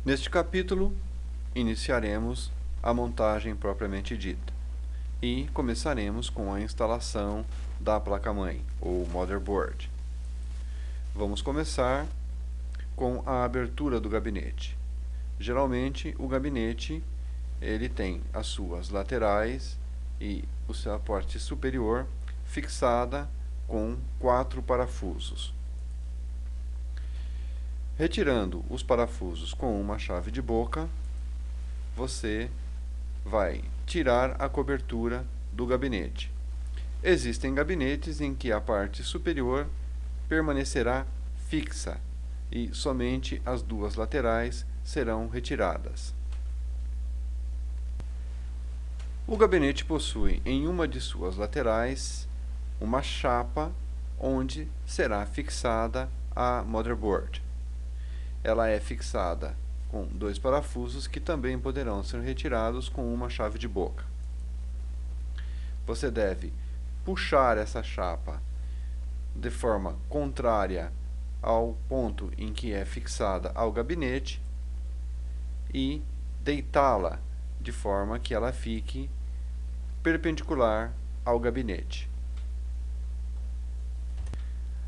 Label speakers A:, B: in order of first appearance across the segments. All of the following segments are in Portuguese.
A: Neste capítulo, iniciaremos a montagem propriamente dita e começaremos com a instalação da placa-mãe, ou motherboard. Vamos começar com a abertura do gabinete. Geralmente, o gabinete ele tem as suas laterais e o seu parte superior fixada com 4 parafusos. Retirando os parafusos com uma chave de boca, você vai tirar a cobertura do gabinete. Existem gabinetes em que a parte superior permanecerá fixa e somente as duas laterais serão retiradas. O gabinete possui em uma de suas laterais uma chapa onde será fixada a motherboard. Ela é fixada com 2 parafusos que também poderão ser retirados com uma chave de boca. Você deve puxar essa chapa de forma contrária ao ponto em que é fixada ao gabinete e deitá-la de forma que ela fique perpendicular ao gabinete.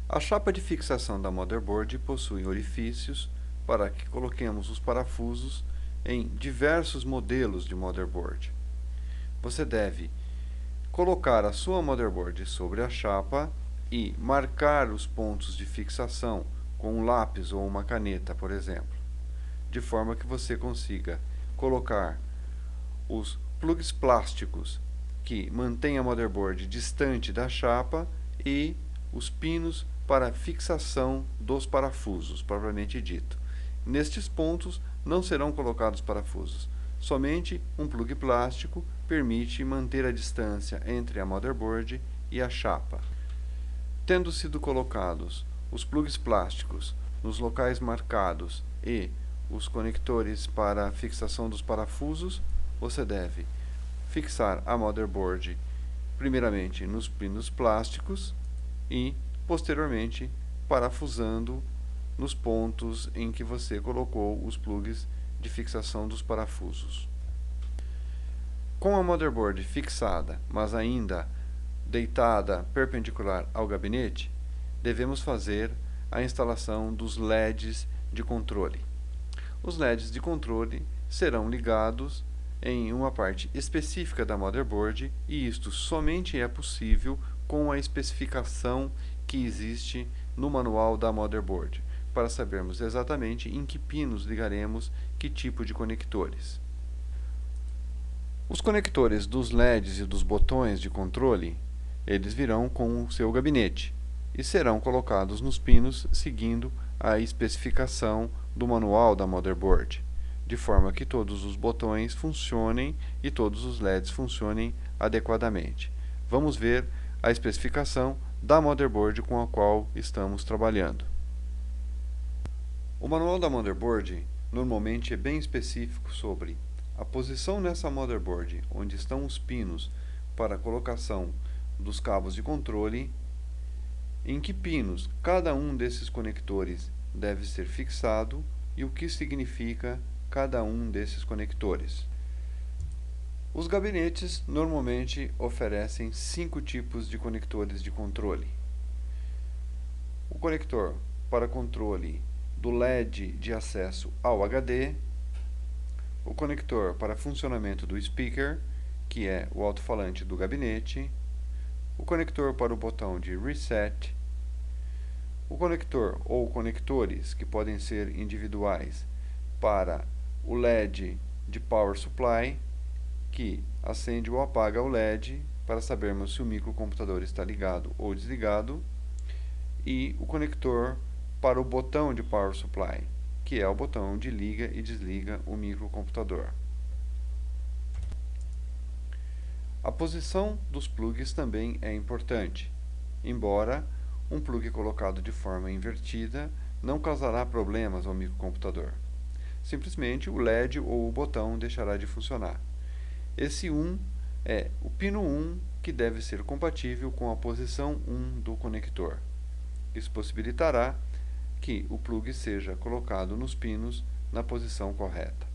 A: A chapa de fixação da motherboard possui orifícios para que coloquemos os parafusos em diversos modelos de motherboard. Você deve colocar a sua motherboard sobre a chapa e marcar os pontos de fixação com um lápis ou uma caneta, por exemplo, de forma que você consiga colocar os plugs plásticos que mantêm a motherboard distante da chapa e os pinos para fixação dos parafusos, propriamente dito. Nestes pontos não serão colocados parafusos. Somente um plug plástico permite manter a distância entre a motherboard e a chapa. Tendo sido colocados os plugs plásticos nos locais marcados e os conectores para a fixação dos parafusos, você deve fixar a motherboard primeiramente nos pinos plásticos e, posteriormente, parafusando nos pontos em que você colocou os plugs de fixação dos parafusos. Com a motherboard fixada, mas ainda deitada perpendicular ao gabinete, devemos fazer a instalação dos LEDs de controle. Os LEDs de controle serão ligados em uma parte específica da motherboard e isto somente é possível com a especificação que existe no manual da motherboard, para sabermos exatamente em que pinos ligaremos que tipo de conectores. Os conectores dos LEDs e dos botões de controle, eles virão com o seu gabinete e serão colocados nos pinos seguindo a especificação do manual da motherboard, de forma que todos os botões funcionem e todos os LEDs funcionem adequadamente. Vamos ver a especificação da motherboard com a qual estamos trabalhando. O manual da motherboard normalmente é bem específico sobre a posição nessa motherboard onde estão os pinos para a colocação dos cabos de controle, em que pinos cada um desses conectores deve ser fixado e o que significa cada um desses conectores. Os gabinetes normalmente oferecem 5 tipos de conectores de controle. O conector para controle do LED de acesso ao HD, o conector para funcionamento do speaker, que é o alto-falante do gabinete, o conector para o botão de reset, o conector ou conectores que podem ser individuais para o LED de power supply, que acende ou apaga o LED para sabermos se o microcomputador está ligado ou desligado, e o conector para o botão de power supply, que é o botão de liga e desliga o microcomputador. A posição dos plugs também é importante, embora um plug colocado de forma invertida não causará problemas ao microcomputador. Simplesmente o LED ou o botão deixará de funcionar. Esse 1 é o pino 1 que deve ser compatível com a posição 1 do conector. Isso possibilitará que o plug seja colocado nos pinos na posição correta.